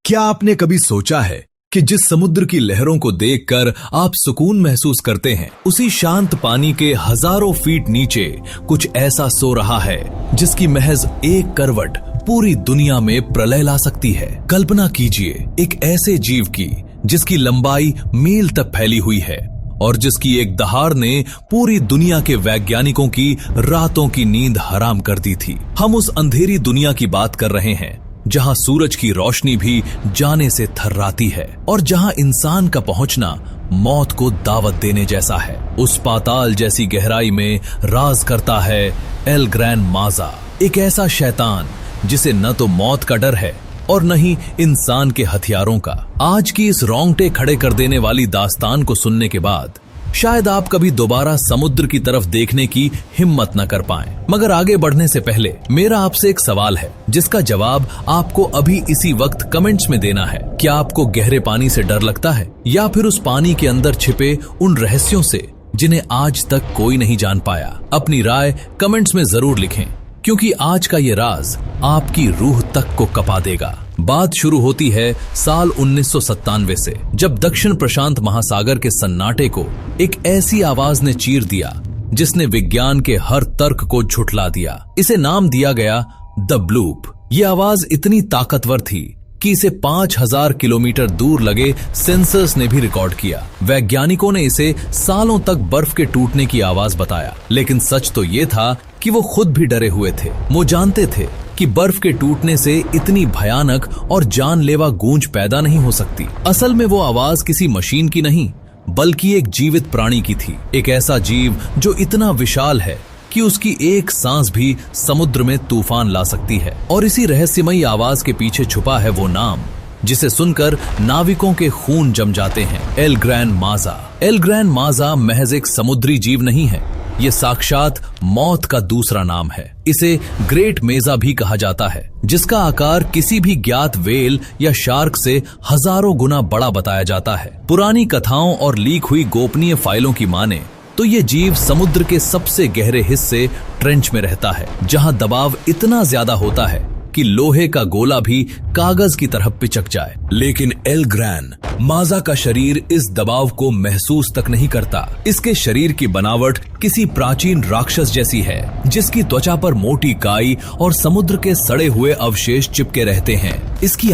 क्या आपने कभी सोचा है कि जिस समुद्र की लहरों को देखकर आप सुकून महसूस करते हैं, उसी शांत पानी के हजारों फीट नीचे कुछ ऐसा सो रहा है जिसकी महज एक करवट पूरी दुनिया में प्रलय ला सकती है। कल्पना कीजिए एक ऐसे जीव की जिसकी लंबाई मील तक फैली हुई है और जिसकी एक दहाड़ ने पूरी दुनिया के वैज्ञानिकों की रातों की नींद हराम कर दी थी। हम उस अंधेरी दुनिया की बात कर रहे हैं जहां सूरज की रोशनी भी जाने से थर्राती है और जहां इंसान का पहुंचना मौत को दावत देने जैसा है। उस पाताल जैसी गहराई में राज करता है एल ग्रैन माजा, एक ऐसा शैतान जिसे न तो मौत का डर है और न ही इंसान के हथियारों का। आज की इस रोंगटे खड़े कर देने वाली दास्तान को सुनने के बाद शायद आप कभी दोबारा समुद्र की तरफ देखने की हिम्मत न कर पाएं। मगर आगे बढ़ने से पहले मेरा आपसे एक सवाल है जिसका जवाब आपको अभी इसी वक्त कमेंट्स में देना है। क्या आपको गहरे पानी से डर लगता है या फिर उस पानी के अंदर छिपे उन रहस्यों से जिन्हें आज तक कोई नहीं जान पाया? अपनी राय कमेंट्स में जरूर लिखें, क्योंकि आज का ये राज आपकी रूह तक को कपा देगा। बात शुरू होती है साल 1997 से, जब दक्षिण प्रशांत महासागर के सन्नाटे को एक ऐसी आवाज ने चीर दिया जिसने विज्ञान के हर तर्क को झुठला दिया। इसे नाम दिया गया द ब्लूप। ये आवाज इतनी ताकतवर थी कि इसे 5000 किलोमीटर दूर लगे सेंसर्स ने भी रिकॉर्ड किया। वैज्ञानिकों ने इसे सालों तक बर्फ के टूटने की आवाज बताया, लेकिन सच तो ये था कि वो खुद भी डरे हुए थे। वो जानते थे कि बर्फ के टूटने से इतनी भयानक और जानलेवा गूंज पैदा नहीं हो सकती। असल में वो आवाज किसी मशीन की नहीं, बल्कि एक जीवित प्राणी की थी। एक ऐसा जीव जो इतना विशाल है कि उसकी एक सांस भी समुद्र में तूफान ला सकती है। और इसी रहस्यमयी आवाज के पीछे छुपा है वो नाम जिसे सुनकर नाविकों के खून जम जाते हैं, एल ग्रैन माजा। एल ग्रैन माजा महज एक समुद्री जीव नहीं है, ये साक्षात मौत का दूसरा नाम है। इसे ग्रेट मेजा भी कहा जाता है, जिसका आकार किसी भी ज्ञात वेल या शार्क से हजारों गुना बड़ा बताया जाता है। पुरानी कथाओं और लीक हुई गोपनीय फाइलों की माने तो ये जीव समुद्र के सबसे गहरे हिस्से ट्रेंच में रहता है, जहां दबाव इतना ज्यादा होता है कि लोहे का गोला भी कागज की तरह पिचक जाए। लेकिन एल ग्रैन माजा का शरीर इस दबाव को महसूस तक नहीं करता। इसके शरीर की बनावट किसी प्राचीन राक्षस जैसी है, जिसकी त्वचा पर मोटी काई और समुद्र के सड़े हुए अवशेष चिपके रहते हैं। इसकी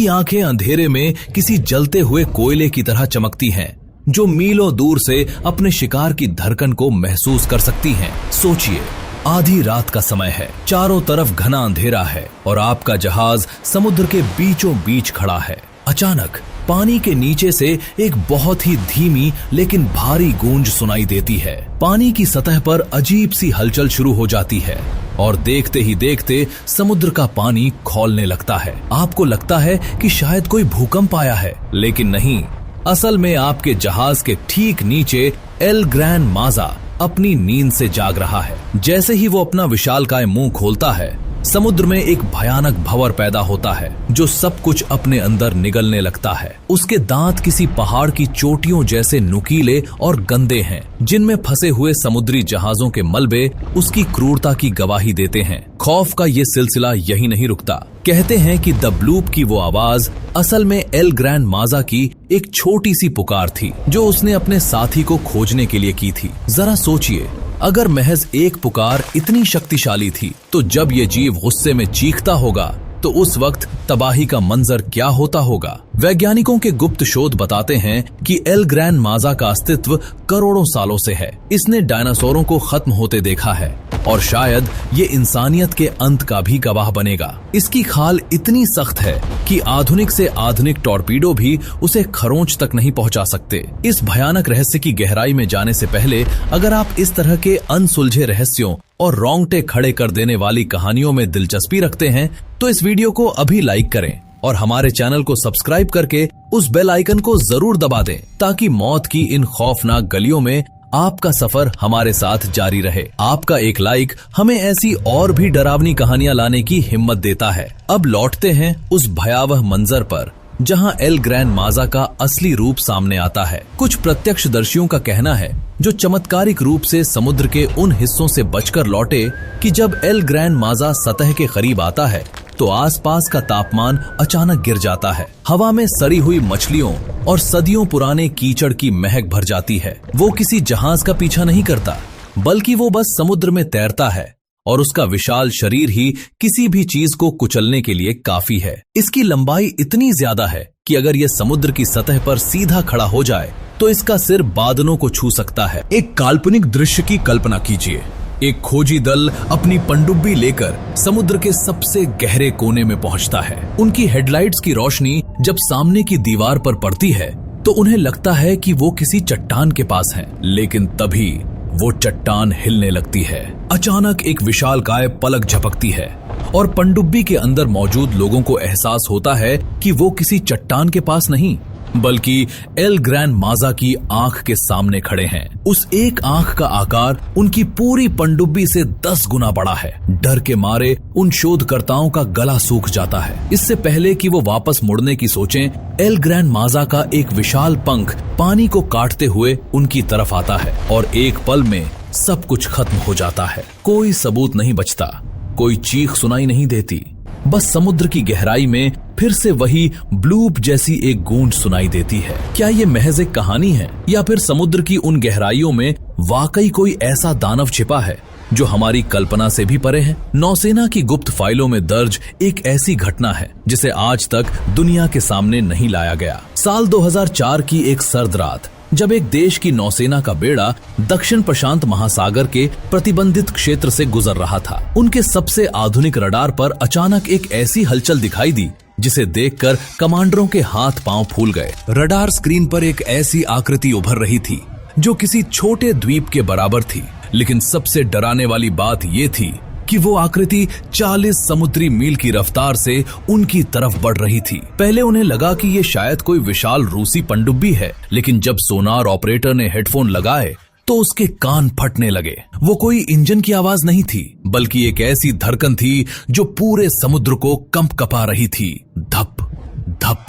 आंखें अंधेरे में किसी जलते हुए कोयले की तरह चमकती हैं, जो मीलों दूर से अपने शिकार की धड़कन को महसूस कर सकती हैं। सोचिए, आधी रात का समय है, चारों तरफ घना अंधेरा है और आपका जहाज समुद्र के बीचों बीच खड़ा है। अचानक पानी के नीचे से एक बहुत ही धीमी लेकिन भारी गूंज सुनाई देती है। पानी की सतह पर अजीब सी हलचल शुरू हो जाती है और देखते ही देखते समुद्र का पानी खौलने लगता है। आपको लगता है कि शायद कोई भूकंप आया है, लेकिन नहीं। असल में आपके जहाज के ठीक नीचे एल ग्रैन माजा अपनी नींद से जाग रहा है। जैसे ही वो अपना विशालकाय मुंह खोलता है, समुद्र में एक भयानक भंवर पैदा होता है जो सब कुछ अपने अंदर निगलने लगता है। उसके दांत किसी पहाड़ की चोटियों जैसे नुकीले और गंदे हैं, जिनमें फंसे हुए समुद्री जहाजों के मलबे उसकी क्रूरता की गवाही देते हैं। खौफ का ये सिलसिला यही नहीं रुकता। कहते हैं कि द ब्लूप की वो आवाज असल में एल ग्रैन माजा की एक छोटी सी पुकार थी, जो उसने अपने साथी को खोजने के लिए की थी। जरा सोचिए, अगर महज एक पुकार इतनी शक्तिशाली थी, तो जब ये जीव गुस्से में चीखता होगा तो उस वक्त तबाही का मंजर क्या होता होगा। वैज्ञानिकों के गुप्त शोध बताते हैं कि एल ग्रैन माजा का अस्तित्व करोड़ों सालों से है। इसने डायनासोरों को खत्म होते देखा है और शायद ये इंसानियत के अंत का भी गवाह बनेगा। इसकी खाल इतनी सख्त है कि आधुनिक से आधुनिक टॉर्पीडो भी उसे खरोंच तक नहीं पहुंचा सकते। इस भयानक रहस्य की गहराई में जाने से पहले अगर आप इस तरह के अनसुलझे रहस्यों और रोंगटे खड़े कर देने वाली कहानियों में दिलचस्पी रखते हैं, तो इस वीडियो को अभी लाइक करें और हमारे चैनल को सब्सक्राइब करके उस बेल आइकन को जरूर दबा दें, ताकि मौत की इन खौफनाक गलियों में आपका सफर हमारे साथ जारी रहे। आपका एक लाइक हमें ऐसी और भी डरावनी कहानियां लाने की हिम्मत देता है। अब लौटते हैं उस भयावह मंजर पर जहां एल ग्रैन माजा का असली रूप सामने आता है। कुछ प्रत्यक्षदर्शियों का कहना है, जो चमत्कारिक रूप से समुद्र के उन हिस्सों से बचकर लौटे, कि जब एल ग्रैन माजा सतह के करीब आता है तो तो आसपास का तापमान अचानक गिर जाता है। हवा में सड़ी हुई मछलियों और सदियों पुराने कीचड़ की महक भर जाती है। वो किसी जहाज का पीछा नहीं करता, बल्कि वो बस समुद्र में तैरता है और उसका विशाल शरीर ही किसी भी चीज को कुचलने के लिए काफी है। इसकी लंबाई इतनी ज्यादा है कि अगर यह समुद्र की सतह पर सीधा खड़ा हो जाए तो इसका सिर बादलों को छू सकता है। एक काल्पनिक दृश्य की कल्पना कीजिए। एक खोजी दल अपनी पनडुब्बी लेकर समुद्र के सबसे गहरे कोने में पहुंचता है। उनकी हेडलाइट्स की रोशनी जब सामने की दीवार पर पड़ती है तो उन्हें लगता है कि वो किसी चट्टान के पास हैं। लेकिन तभी वो चट्टान हिलने लगती है। अचानक एक विशालकाय पलक झपकती है और पनडुब्बी के अंदर मौजूद लोगों को एहसास होता है कि वो किसी चट्टान के पास नहीं, बल्कि एल ग्रैन माजा की आंख के सामने खड़े हैं। उस एक आंख का आकार उनकी पूरी पनडुब्बी से 10 गुना बड़ा है। डर के मारे उन शोधकर्ताओं का गला सूख जाता है। इससे पहले कि वो वापस मुड़ने की सोचें, एल ग्रैन माजा का एक विशाल पंख पानी को काटते हुए उनकी तरफ आता है और एक पल में सब कुछ खत्म हो जाता है। कोई सबूत नहीं बचता, कोई चीख सुनाई नहीं देती। बस समुद्र की गहराई में फिर से वही ब्लूप जैसी एक गूंज सुनाई देती है। क्या ये महज एक कहानी है या फिर समुद्र की उन गहराइयों में वाकई कोई ऐसा दानव छिपा है जो हमारी कल्पना से भी परे है? नौसेना की गुप्त फाइलों में दर्ज एक ऐसी घटना है जिसे आज तक दुनिया के सामने नहीं लाया गया। साल 2004 की एक सर्द रात, जब एक देश की नौसेना का बेड़ा दक्षिण प्रशांत महासागर के प्रतिबंधित क्षेत्र से गुजर रहा था, उनके सबसे आधुनिक रडार पर अचानक एक ऐसी हलचल दिखाई दी जिसे देखकर कमांडरों के हाथ पांव फूल गए। रडार स्क्रीन पर एक ऐसी आकृति उभर रही थी जो किसी छोटे द्वीप के बराबर थी, लेकिन सबसे डराने वाली बात ये थी कि वो आकृति 40 समुद्री मील की रफ्तार से उनकी तरफ बढ़ रही थी। पहले उन्हें लगा कि ये शायद कोई विशाल रूसी पनडुब्बी है, लेकिन जब सोनार ऑपरेटर ने हेडफोन लगाए तो उसके कान फटने लगे। वो कोई इंजन की आवाज नहीं थी, बल्कि एक ऐसी धड़कन थी जो पूरे समुद्र को कंपकपा रही थी। धप धप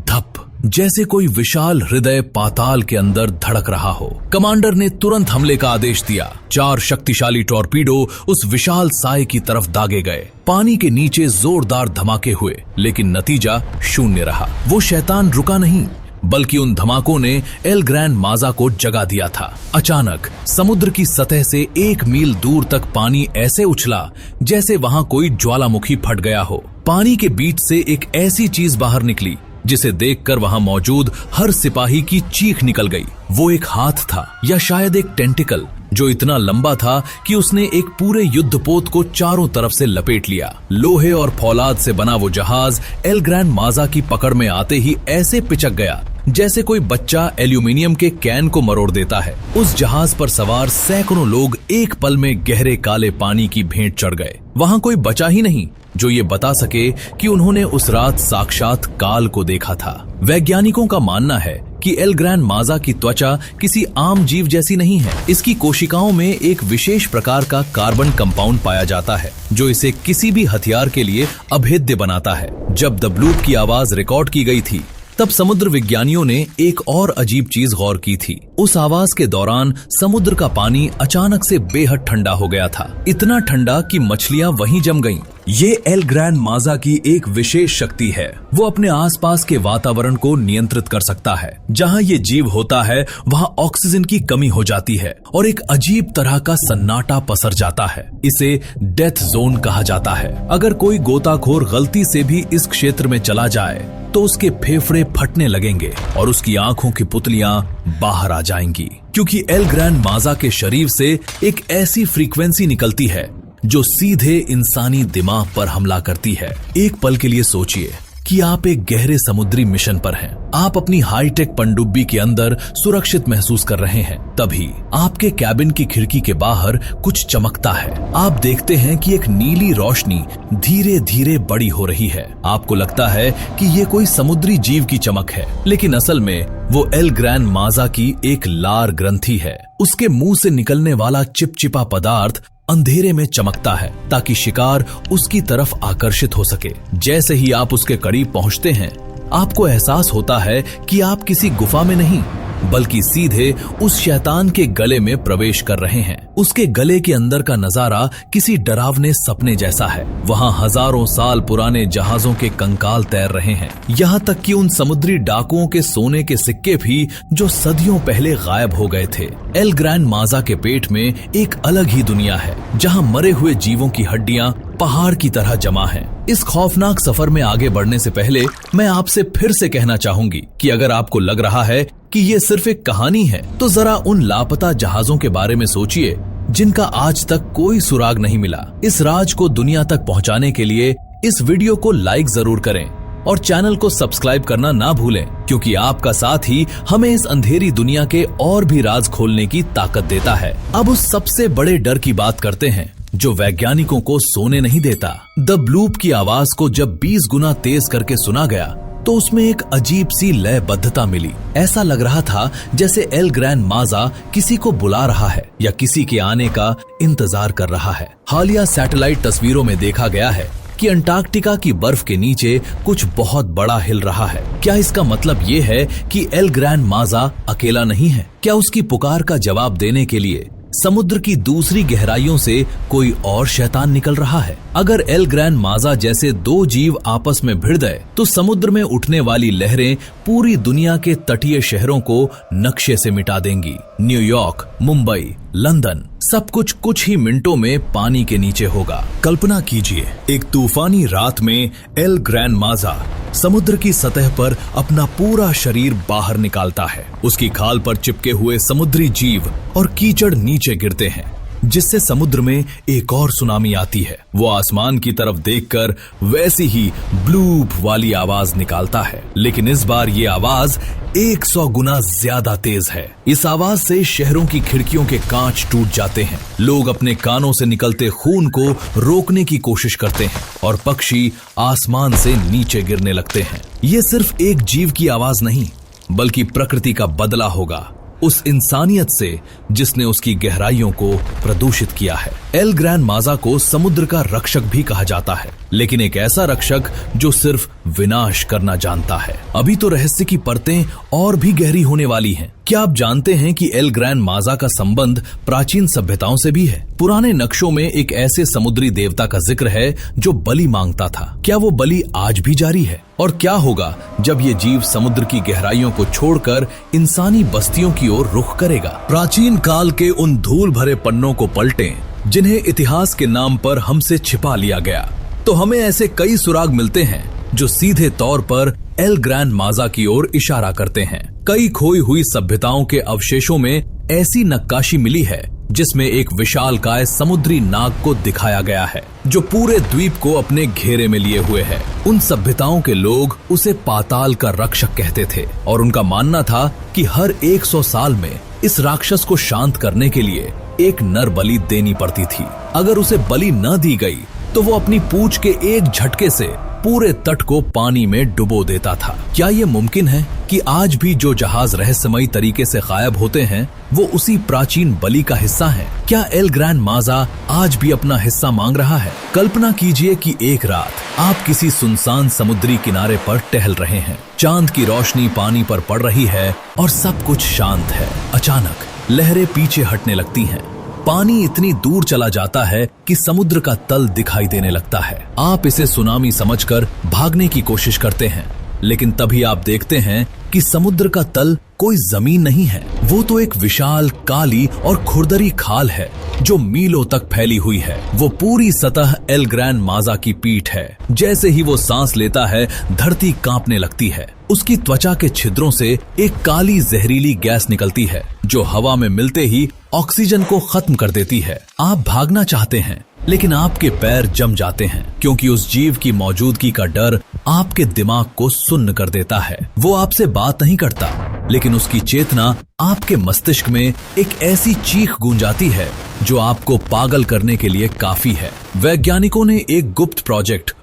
धप, जैसे कोई विशाल हृदय पाताल के अंदर धड़क रहा हो। कमांडर ने तुरंत हमले का आदेश दिया। 4 शक्तिशाली टॉर्पीडो उस विशाल साए की तरफ दागे गए। पानी के नीचे जोरदार धमाके हुए, लेकिन नतीजा शून्य रहा। वो शैतान रुका नहीं, बल्कि उन धमाकों ने एल ग्रैन माजा को जगा दिया था। अचानक समुद्र की सतह से 1 मील दूर तक पानी ऐसे उछला जैसे वहां कोई ज्वालामुखी फट गया हो। पानी के बीच से एक ऐसी चीज बाहर निकली जिसे देखकर वहां मौजूद हर सिपाही की चीख निकल गई। वो एक हाथ था, या शायद एक टेंटिकल, जो इतना लंबा था कि उसने एक पूरे युद्धपोत को चारों तरफ से लपेट लिया। लोहे और फौलाद से बना वो जहाज एल ग्रैन माजा की पकड़ में आते ही ऐसे पिचक गया जैसे कोई बच्चा एल्यूमिनियम के कैन को मरोड़ देता है। उस जहाज पर सवार सैकड़ों लोग एक पल में गहरे काले पानी की भेंट चढ़ गए। वहां कोई बचा ही नहीं जो ये बता सके कि उन्होंने उस रात साक्षात काल को देखा था। वैज्ञानिकों का मानना है कि एल ग्रैन माजा की त्वचा किसी आम जीव जैसी नहीं है। इसकी कोशिकाओं में एक विशेष प्रकार का कार्बन कंपाउंड पाया जाता है जो इसे किसी भी हथियार के लिए अभेद्य बनाता है। जब द ब्लूप की आवाज रिकॉर्ड की गई थी, तब समुद्र विज्ञानियों ने एक और अजीब चीज गौर की थी। उस आवाज के दौरान समुद्र का पानी अचानक से बेहद ठंडा हो गया था, इतना ठंडा कि मछलियां वहीं जम गईं। ये एल ग्रैन माजा की एक विशेष शक्ति है। वो अपने आसपास के वातावरण को नियंत्रित कर सकता है। जहां ये जीव होता है वहां ऑक्सीजन की कमी हो जाती है और एक अजीब तरह का सन्नाटा पसर जाता है। इसे डेथ जोन कहा जाता है। अगर कोई गोताखोर गलती से भी इस क्षेत्र में चला जाए तो उसके फेफड़े फटने लगेंगे और उसकी आंखों की पुतलियां बाहर आ जाएंगी, क्योंकि एल ग्रैन माजा के शरीर से एक ऐसी फ्रीक्वेंसी निकलती है जो सीधे इंसानी दिमाग पर हमला करती है। एक पल के लिए सोचिए कि आप एक गहरे समुद्री मिशन पर हैं। आप अपनी हाईटेक पनडुब्बी के अंदर सुरक्षित महसूस कर रहे हैं। तभी आपके कैबिन की खिड़की के बाहर कुछ चमकता है। आप देखते हैं कि एक नीली रोशनी धीरे धीरे बड़ी हो रही है। आपको लगता है कि ये कोई समुद्री जीव की चमक है, लेकिन असल में वो एल ग्रैन माजा की एक लार ग्रंथि है। उसके मुंह से निकलने वाला चिपचिपा पदार्थ अंधेरे में चमकता है ताकि शिकार उसकी तरफ आकर्षित हो सके। जैसे ही आप उसके करीब पहुंचते हैं, आपको एहसास होता है कि आप किसी गुफा में नहीं बल्कि सीधे उस शैतान के गले में प्रवेश कर रहे हैं। उसके गले के अंदर का नजारा किसी डरावने सपने जैसा है। वहाँ हजारों साल पुराने जहाजों के कंकाल तैर रहे हैं, यहाँ तक कि उन समुद्री डाकुओं के सोने के सिक्के भी जो सदियों पहले गायब हो गए थे। एल ग्रैंड माजा के पेट में एक अलग ही दुनिया है, जहाँ मरे हुए जीवों की हड्डियां पहाड़ की तरह जमा हैं। इस खौफनाक सफर में आगे बढ़ने से पहले मैं आपसे फिर से कहना चाहूंगी कि अगर आपको लग रहा है कि ये सिर्फ एक कहानी है, तो जरा उन लापता जहाजों के बारे में सोचिए जिनका आज तक कोई सुराग नहीं मिला। इस राज को दुनिया तक पहुंचाने के लिए इस वीडियो को लाइक जरूर करें और चैनल को सब्सक्राइब करना ना भूलें, क्योंकि आपका साथ ही हमें इस अंधेरी दुनिया के और भी राज खोलने की ताकत देता है। अब उस सबसे बड़े डर की बात करते हैं जो वैज्ञानिकों को सोने नहीं देता। द ब्लूप की आवाज को जब 20 गुना तेज करके सुना गया तो उसमें एक अजीब सी लयबद्धता मिली। ऐसा लग रहा था जैसे एल ग्रैंड माजा किसी को बुला रहा है या किसी के आने का इंतजार कर रहा है। हालिया सैटेलाइट तस्वीरों में देखा गया है कि अंटार्कटिका की बर्फ के नीचे कुछ बहुत बड़ा हिल रहा है। क्या इसका मतलब ये है कि एल ग्रैंड माजा अकेला नहीं है? क्या उसकी पुकार का जवाब देने के लिए समुद्र की दूसरी गहराइयों से कोई और शैतान निकल रहा है? अगर एल ग्रैंड माजा जैसे दो जीव आपस में भिड़ गए तो समुद्र में उठने वाली लहरें पूरी दुनिया के तटीय शहरों को नक्शे से मिटा देंगी। न्यूयॉर्क, मुंबई, लंदन, सब कुछ ही मिनटों में पानी के नीचे होगा। कल्पना कीजिए, एक तूफानी रात में एल ग्रैंड माजा समुद्र की सतह पर अपना पूरा शरीर बाहर निकालता है। उसकी खाल पर चिपके हुए समुद्री जीव और कीचड़ नीचे गिरते हैं, जिससे समुद्र में एक और सुनामी आती है। वो आसमान की तरफ देखकर वैसी ही ब्लूप वाली आवाज निकालता है, लेकिन इस बार ये आवाज 100 गुना ज्यादा तेज है। इस आवाज से शहरों की खिड़कियों के कांच टूट जाते हैं, लोग अपने कानों से निकलते खून को रोकने की कोशिश करते हैं और पक्षी आसमान से नीचे गिरने लगते हैं। ये सिर्फ एक जीव की आवाज नहीं, बल्कि प्रकृति का बदला होगा उस इंसानियत से जिसने उसकी गहराइयों को प्रदूषित किया है। एल ग्रैंड माजा को समुद्र का रक्षक भी कहा जाता है, लेकिन एक ऐसा रक्षक जो सिर्फ विनाश करना जानता है। अभी तो रहस्य की परतें और भी गहरी होने वाली हैं। क्या आप जानते हैं कि एल ग्रैंड माजा का संबंध प्राचीन सभ्यताओं से भी है? पुराने नक्शों में एक ऐसे समुद्री देवता का जिक्र है जो बलि मांगता था। क्या वो बलि आज भी जारी है? और क्या होगा जब ये जीव समुद्र की गहराइयों को छोड़कर इंसानी बस्तियों की ओर रुख करेगा? प्राचीन काल के उन धूल भरे पन्नों को पलटें जिन्हें इतिहास के नाम पर हमसे छिपा लिया गया, तो हमें ऐसे कई सुराग मिलते हैं जो सीधे तौर पर एल ग्रैंड माजा की ओर इशारा करते हैं। कई खोई हुई सभ्यताओं के अवशेषों में ऐसी नक्काशी मिली है जिसमें एक विशालकाय समुद्री नाग को दिखाया गया है जो पूरे द्वीप को अपने घेरे में लिए हुए है। उन सभ्यताओं के लोग उसे पाताल का रक्षक कहते थे और उनका मानना था कि हर 100 साल में इस राक्षस को शांत करने के लिए एक नर बलि देनी पड़ती थी। अगर उसे बलि न दी गई तो वो अपनी पूंछ के एक झटके से पूरे तट को पानी में डुबो देता था। क्या ये मुमकिन है कि आज भी जो जहाज रहस्यमयी तरीके से गायब होते हैं वो उसी प्राचीन बलि का हिस्सा हैं? क्या एल ग्रैंड माजा आज भी अपना हिस्सा मांग रहा है? कल्पना कीजिए कि एक रात आप किसी सुनसान समुद्री किनारे पर टहल रहे हैं, चांद की रोशनी पानी पर पड़ रही है और सब कुछ शांत है। अचानक लहरें पीछे हटने लगती हैं, पानी इतनी दूर चला जाता है कि समुद्र का तल दिखाई देने लगता है। आप इसे सुनामी समझकर भागने की कोशिश करते हैं, लेकिन तभी आप देखते हैं कि समुद्र का तल कोई जमीन नहीं है, वो तो एक विशाल काली और खुरदरी खाल है जो मीलों तक फैली हुई है। वो पूरी सतह एल ग्रैंड माजा की पीठ है। जैसे ही वो सांस लेता है धरती कांपने लगती है। उसकी त्वचा के छिद्रों से एक काली जहरीली गैस निकलती है जो हवा में मिलते ही ऑक्सीजन को खत्म कर देती है। आप भागना चाहते हैं लेकिन आपके पैर जम जाते हैं क्योंकि उस जीव की मौजूदगी का डर आपके दिमाग को सुन्न कर देता है। वो आपसे बात नहीं करता, लेकिन उसकी चेतना आपके मस्तिष्क में एक ऐसी चीख गूंजाती है जो आपको पागल करने के लिए काफी है। वैज्ञानिकों ने एक गुप्त प्रोजेक्ट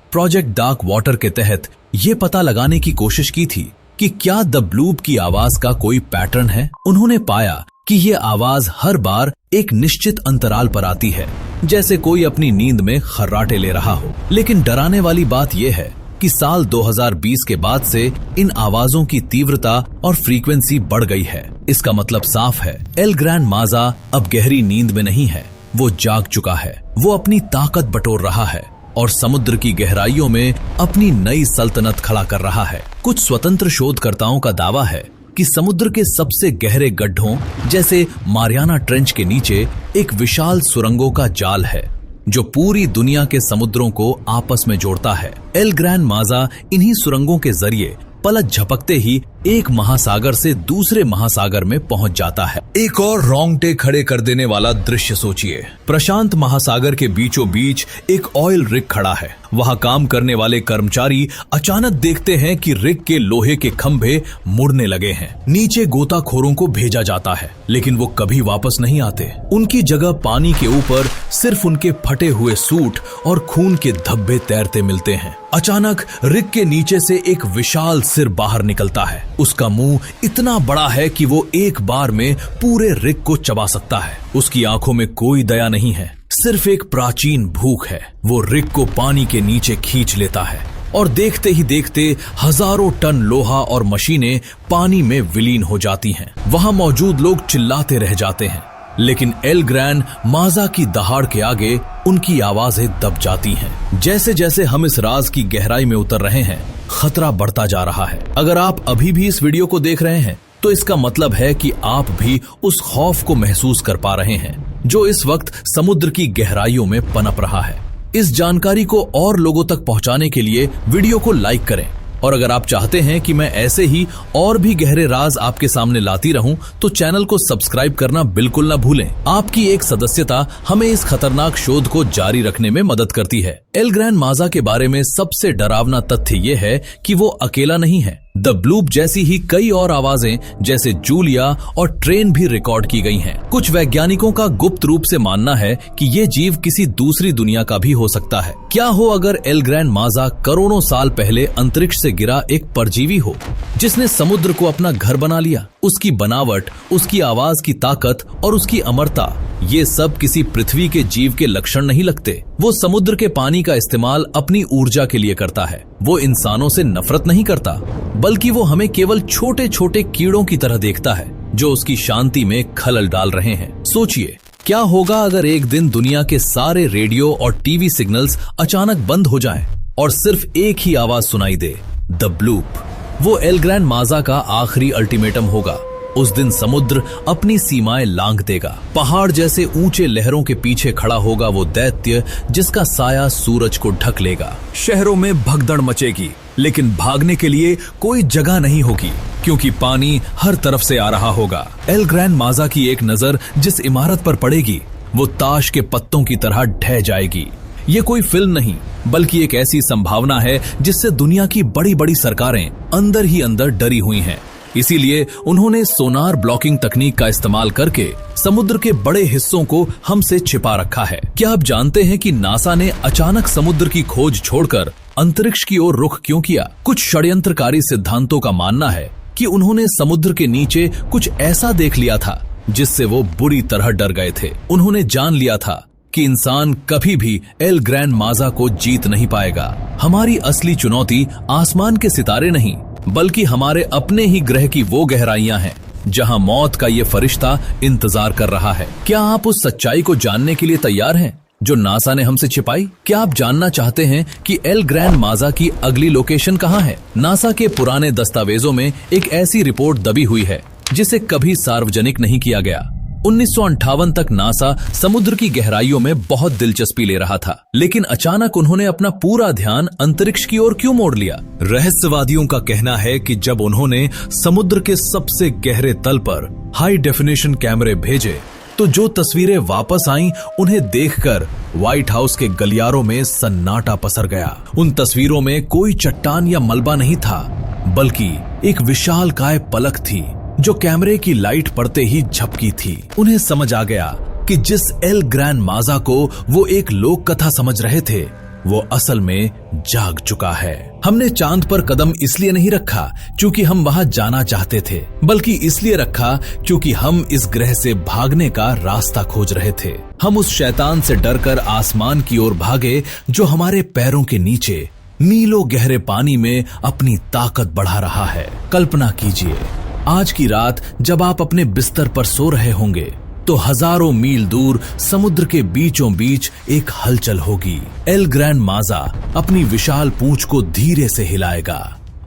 डार्क वाटर के तहत ये पता लगाने की कोशिश की थी कि क्या द ब्लूप की आवाज का कोई पैटर्न है। उन्होंने पाया कि ये आवाज हर बार एक निश्चित अंतराल पर आती है, जैसे कोई अपनी नींद में खर्राटे ले रहा हो। लेकिन डराने वाली बात यह है कि साल 2020 के बाद से इन आवाजों की तीव्रता और फ्रीक्वेंसी बढ़ गई है। इसका मतलब साफ है, एल ग्रैंड माजा अब गहरी नींद में नहीं है, वो जाग चुका है। वो अपनी ताकत बटोर रहा है और समुद्र की गहराइयों में अपनी नई सल्तनत खड़ा कर रहा है। कुछ स्वतंत्र शोधकर्ताओं का दावा है कि समुद्र के सबसे गहरे गड्ढों जैसे मारियाना ट्रेंच के नीचे एक विशाल सुरंगों का जाल है जो पूरी दुनिया के समुद्रों को आपस में जोड़ता है। एल ग्रैंड माजा इन्हीं सुरंगों के जरिए पलक झपकते ही एक महासागर से दूसरे महासागर में पहुंच जाता है। एक और रोंगटे खड़े कर देने वाला दृश्य सोचिए। प्रशांत महासागर के बीचों बीच एक ऑयल रिग खड़ा है। वहां काम करने वाले कर्मचारी अचानक देखते हैं कि रिग के लोहे के खंभे मुड़ने लगे हैं। नीचे गोताखोरों को भेजा जाता है, लेकिन वो कभी वापस नहीं आते। उनकी जगह पानी के ऊपर सिर्फ उनके फटे हुए सूट और खून के धब्बे तैरते मिलते हैं। अचानक रिग के नीचे से एक विशाल सिर बाहर निकलता है। उसका मुंह इतना बड़ा है कि वो एक बार में पूरे रिग को चबा सकता है। उसकी आंखों में कोई दया नहीं है, सिर्फ एक प्राचीन भूख है। वो रिग को पानी के नीचे खींच लेता है और देखते ही देखते हजारों टन लोहा और मशीनें पानी में विलीन हो जाती हैं। वहां मौजूद लोग चिल्लाते रह जाते हैं, लेकिन एल ग्रैंड माजा की दहाड़ के आगे उनकी आवाजें दब जाती हैं। जैसे जैसे हम इस राज की गहराई में उतर रहे हैं, खतरा बढ़ता जा रहा है। अगर आप अभी भी इस वीडियो को देख रहे हैं तो इसका मतलब है कि आप भी उस खौफ को महसूस कर पा रहे हैं जो इस वक्त समुद्र की गहराइयों में पनप रहा है। इस जानकारी को और लोगों तक पहुंचाने के लिए वीडियो को लाइक करें, और अगर आप चाहते हैं कि मैं ऐसे ही और भी गहरे राज आपके सामने लाती रहूं तो चैनल को सब्सक्राइब करना बिल्कुल ना भूलें। आपकी एक सदस्यता हमें इस खतरनाक शोध को जारी रखने में मदद करती है। एल ग्रैंड माजा के बारे में सबसे डरावना तथ्य ये है कि वो अकेला नहीं है। द ब्लूप जैसी ही कई और आवाजें जैसे जूलिया और ट्रेन भी रिकॉर्ड की गई हैं। कुछ वैज्ञानिकों का गुप्त रूप से मानना है कि ये जीव किसी दूसरी दुनिया का भी हो सकता है। क्या हो अगर एल ग्रैंड माजा करोड़ों साल पहले अंतरिक्ष से गिरा एक परजीवी हो जिसने समुद्र को अपना घर बना लिया। उसकी बनावट, उसकी आवाज की ताकत और उसकी अमरता, ये सब किसी पृथ्वी के जीव के लक्षण नहीं लगते। वो समुद्र के पानी का इस्तेमाल अपनी ऊर्जा के लिए करता है। वो इंसानों से नफरत नहीं करता, बल्कि वो हमें केवल छोटे छोटे कीड़ों की तरह देखता है जो उसकी शांति में खलल डाल रहे हैं। सोचिए, क्या होगा अगर एक दिन दुनिया के सारे रेडियो और टीवी सिग्नल्स अचानक बंद हो जाएं और सिर्फ एक ही आवाज सुनाई दे, द ब्लूप। वो एल ग्रैंड माजा का आखिरी अल्टीमेटम होगा। उस दिन समुद्र अपनी सीमाएं लांघ देगा। पहाड़ जैसे ऊंचे लहरों के पीछे खड़ा होगा वो दैत्य जिसका साया सूरज को ढक लेगा। शहरों में भगदड़ मचेगी, लेकिन भागने के लिए कोई जगह नहीं होगी क्योंकि पानी हर तरफ से आ रहा होगा। एल ग्रैंड माजा की एक नजर जिस इमारत पर पड़ेगी वो ताश के पत्तों की तरह ढह जाएगी। ये कोई फिल्म नहीं, बल्कि एक ऐसी संभावना है जिससे दुनिया की बड़ी बड़ी सरकारें अंदर ही अंदर डरी हुई हैं। इसीलिए उन्होंने सोनार ब्लॉकिंग तकनीक का इस्तेमाल करके समुद्र के बड़े हिस्सों को हमसे छिपा रखा है। क्या आप जानते हैं कि नासा ने अचानक समुद्र की खोज छोड़कर अंतरिक्ष की ओर रुख क्यों किया? कुछ षड्यंत्रकारी सिद्धांतों का मानना है कि उन्होंने समुद्र के नीचे कुछ ऐसा देख लिया था जिससे वो बुरी तरह डर गए थे। उन्होंने जान लिया था कि इंसान कभी भी एल ग्रैंड माजा को जीत नहीं पाएगा। हमारी असली चुनौती आसमान के सितारे नहीं, बल्कि हमारे अपने ही ग्रह की वो गहराइयां हैं जहां मौत का ये फरिश्ता इंतजार कर रहा है। क्या आप उस सच्चाई को जानने के लिए तैयार हैं जो नासा ने हमसे छिपाई? क्या आप जानना चाहते हैं कि एल ग्रैंड माजा की अगली लोकेशन कहां है? नासा के पुराने दस्तावेजों में एक ऐसी रिपोर्ट दबी हुई है जिसे कभी सार्वजनिक नहीं किया गया। 1958 तक नासा समुद्र की गहराइयों में बहुत दिलचस्पी ले रहा था, लेकिन अचानक उन्होंने अपना पूरा ध्यान अंतरिक्ष की ओर क्यों मोड़ लिया? रहस्यवादियों का कहना है कि जब उन्होंने समुद्र के सबसे गहरे तल पर हाई डेफिनेशन कैमरे भेजे तो जो तस्वीरें वापस आईं उन्हें देखकर व्हाइट हाउस के गलियारों में सन्नाटा पसर गया। उन तस्वीरों में कोई चट्टान या मलबा नहीं था, बल्कि एक विशालकाय पलक थी जो कैमरे की लाइट पड़ते ही झपकी थी। उन्हें समझ आ गया कि जिस एल ग्रैंड माजा को वो एक लोक कथा समझ रहे थे वो असल में जाग चुका है। हमने चांद पर कदम इसलिए नहीं रखा क्योंकि हम वहां जाना चाहते थे, बल्कि इसलिए रखा क्योंकि हम इस ग्रह से भागने का रास्ता खोज रहे थे। हम उस शैतान से डरकर आसमान की ओर भागे जो हमारे पैरों के नीचे मीलों गहरे पानी में अपनी ताकत बढ़ा रहा है। कल्पना कीजिए, आज की रात जब आप अपने बिस्तर पर सो रहे होंगे तो हजारों मील दूर समुद्र के बीचों बीच एक हलचल होगी। एल ग्रैंड माजा अपनी विशाल पूंछ को धीरे से हिलाएगा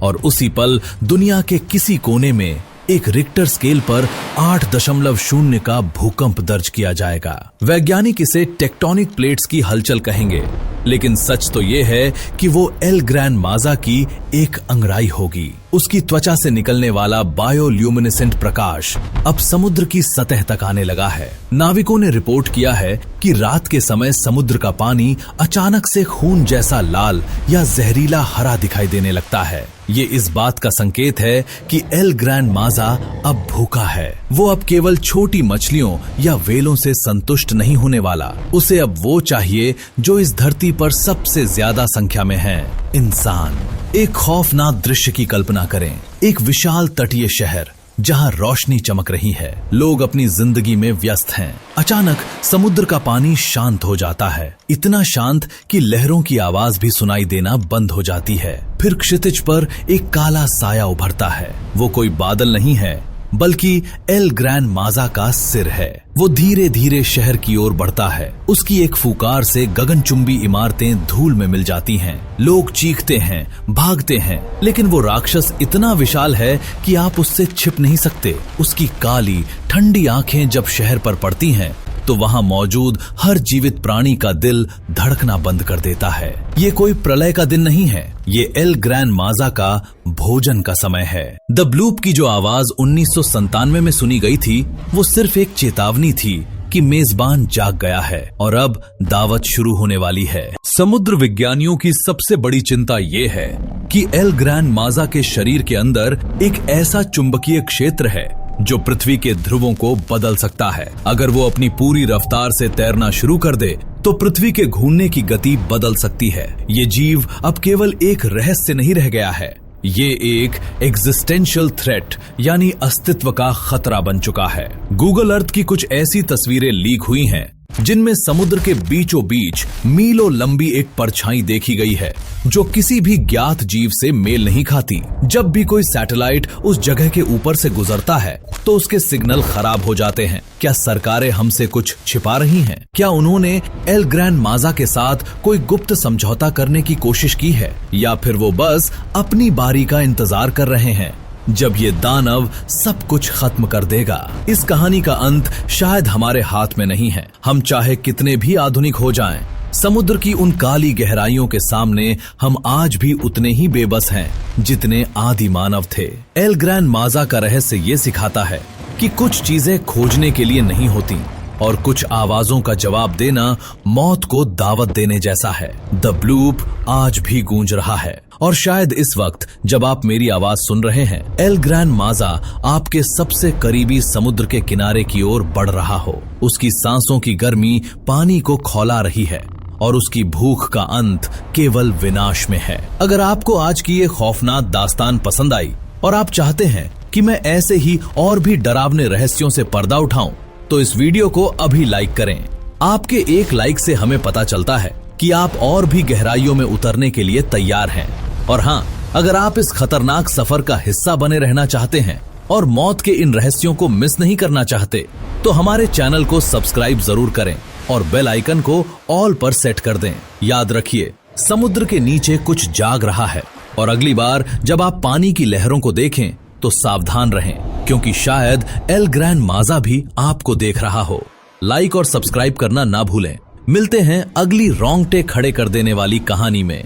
और उसी पल दुनिया के किसी कोने में एक रिक्टर स्केल पर 8.0 का भूकंप दर्ज किया जाएगा। वैज्ञानिक इसे टेक्टोनिक प्लेट्स की हलचल कहेंगे, लेकिन सच तो ये है कि वो एल ग्रैंड माजा की एक अंगड़ाई होगी। उसकी त्वचा से निकलने वाला बायोल्यूमिनेसेंट प्रकाश अब समुद्र की सतह तक आने लगा है। नाविकों ने रिपोर्ट किया है कि रात के समय समुद्र का पानी अचानक से खून जैसा लाल या जहरीला हरा दिखाई देने लगता है। ये इस बात का संकेत है कि एल ग्रैंड माजा अब भूखा है। वो अब केवल छोटी मछलियों या व्हेलों से संतुष्ट नहीं होने वाला। उसे अब वो चाहिए जो इस धरती पर सबसे ज्यादा संख्या में है, इंसान। एक खौफनाक दृश्य की कल्पना करें। एक विशाल तटीय शहर जहां रोशनी चमक रही है, लोग अपनी जिंदगी में व्यस्त हैं। अचानक समुद्र का पानी शांत हो जाता है, इतना शांत कि लहरों की आवाज भी सुनाई देना बंद हो जाती है। फिर क्षितिज पर एक काला साया उभरता है। वो कोई बादल नहीं है, बल्कि एल ग्रैंड माजा का सिर है। वो धीरे धीरे शहर की ओर बढ़ता है। उसकी एक फुकार से गगनचुंबी इमारतें धूल में मिल जाती हैं। लोग चीखते हैं, भागते हैं, लेकिन वो राक्षस इतना विशाल है कि आप उससे छिप नहीं सकते। उसकी काली ठंडी आंखें जब शहर पर पड़ती हैं तो वहां मौजूद हर जीवित प्राणी का दिल धड़कना बंद कर देता है। ये कोई प्रलय का दिन नहीं है, ये एल ग्रैंड माजा का भोजन का समय है। द ब्लूप की जो आवाज 1997 में सुनी गई थी, वो सिर्फ एक चेतावनी थी कि मेजबान जाग गया है और अब दावत शुरू होने वाली है। समुद्र विज्ञानियों की सबसे बड़ी चिंता ये है कि एल ग्रैंड माजा के शरीर के अंदर एक ऐसा चुंबकीय क्षेत्र है जो पृथ्वी के ध्रुवों को बदल सकता है। अगर वो अपनी पूरी रफ्तार से तैरना शुरू कर दे तो पृथ्वी के घूमने की गति बदल सकती है। ये जीव अब केवल एक रहस्य नहीं रह गया है, ये एक एग्जिस्टेंशियल थ्रेट यानी अस्तित्व का खतरा बन चुका है। गूगल अर्थ की कुछ ऐसी तस्वीरें लीक हुई हैं जिनमें समुद्र के बीचों बीच मीलों लंबी एक परछाई देखी गई है जो किसी भी ज्ञात जीव से मेल नहीं खाती। जब भी कोई सैटेलाइट उस जगह के ऊपर से गुजरता है तो उसके सिग्नल खराब हो जाते हैं। क्या सरकारें हमसे कुछ छिपा रही हैं? क्या उन्होंने एल ग्रैंड माजा के साथ कोई गुप्त समझौता करने की कोशिश की है, या फिर वो बस अपनी बारी का इंतजार कर रहे हैं जब ये दानव सब कुछ खत्म कर देगा? इस कहानी का अंत शायद हमारे हाथ में नहीं है। हम चाहे कितने भी आधुनिक हो जाएं, समुद्र की उन काली गहराइयों के सामने हम आज भी उतने ही बेबस हैं जितने आदि मानव थे। एल ग्रैंड माजा का रहस्य ये सिखाता है कि कुछ चीजें खोजने के लिए नहीं होती और कुछ आवाजों का जवाब देना मौत को दावत देने जैसा है। द ब्लूप आज भी गूंज रहा है और शायद इस वक्त जब आप मेरी आवाज सुन रहे हैं, एल ग्रैंड माजा आपके सबसे करीबी समुद्र के किनारे की ओर बढ़ रहा हो। उसकी सांसों की गर्मी पानी को खौला रही है और उसकी भूख का अंत केवल विनाश में है। अगर आपको आज की ये खौफनाक दास्तान पसंद आई और आप चाहते हैं कि मैं ऐसे ही और भी डरावने रहस्यों से पर्दा उठाऊं, तो इस वीडियो को अभी लाइक करें। आपके एक लाइक से हमें पता चलता है कि आप और भी गहराइयों में उतरने के लिए तैयार हैं। और हाँ, अगर आप इस खतरनाक सफर का हिस्सा बने रहना चाहते हैं और मौत के इन रहस्यों को मिस नहीं करना चाहते, तो हमारे चैनल को सब्सक्राइब जरूर करें और बेल आइकन को ऑल पर सेट कर दें। याद रखिए, समुद्र के नीचे कुछ जाग रहा है और अगली बार जब आप पानी की लहरों को देखें तो सावधान रहें, क्योंकि शायद एल ग्रैंड माजा भी आपको देख रहा हो। लाइक और सब्सक्राइब करना ना भूलें। मिलते हैं अगली रोंगटे खड़े कर देने वाली कहानी में।